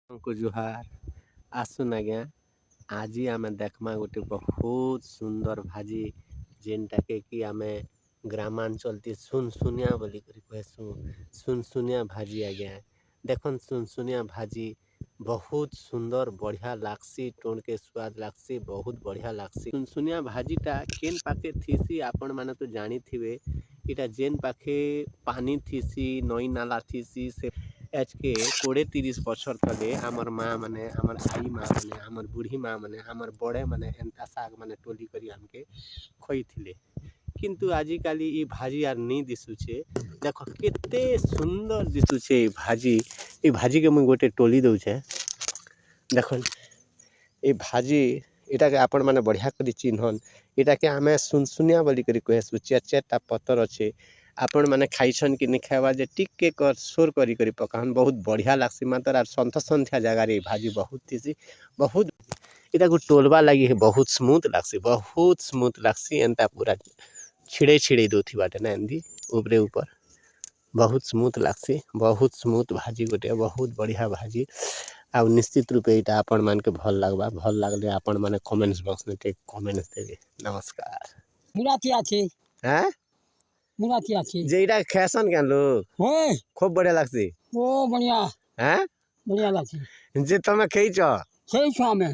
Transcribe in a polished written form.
को जुहार आसुन आज्ञा आज आम देखमा गोटे बहुत सुंदर भाजी जेनटा के कि आम ग्रामांचल ती सुनसुनिया बोली कहसु सुनसुनिया भाजी आज्ञा देखन सुनसुनिया भाजी बहुत सुंदर बढ़िया लागसी टोन के स्वाद लागसी बहुत बढ़िया लागसी सुनसुनिया भाजीटा केन पाखे थीसी आपण माने तो जानी थिबे इटा जेन पाखे पानी थीसी नई नाला थीसी से आज के 20-30 बछर तले आमर माँ माने आमर आई माँ माने आमर बूढ़ी माँ माने आमर बड़े माने एंता साग माने टोली करी हमके खोई थिले किंतु आजिकाली ई भाजी यार नहीं दिसुचे देखो केते सुंदर दिसुचे ई भाजी के मुई गोटे टोली दउछे देखन ए भाजी इटा के आपण माने बढ़िया करी चिन्हन इटा के आमे सुनसुनिया बोली करी कहसु चार पत्तर अच्छे आपण माने खाइछन कि नहीं खावा जे टिके कर सोर करी करी पकान बहुत बढ़िया लागसी मात्र आर संध्या जगह रे भाजी बहुत थीसी बहुत इटा को टोलबा लगी बहुत स्मूथ लागसी एंता पूरा छिड़े दोथी बाटे ना एंदी ऊपरे ऊपर बहुत स्मूथ भाजी गोटे बहुत बढ़िया भाजी आ निश्चित रूपे इटा आपण मान के भल लागले आपण माने कमेंट्स बॉक्स में टेक कमेंट्स देबे नमस्कार मुराती আছে हैं मुराती আছে जे इटा फैशन केन लोग होय खूब बढ़िया लागसी ओ बढ़िया हैं बढ़िया লাগছে जे तमे खेइछ সেই তো আমি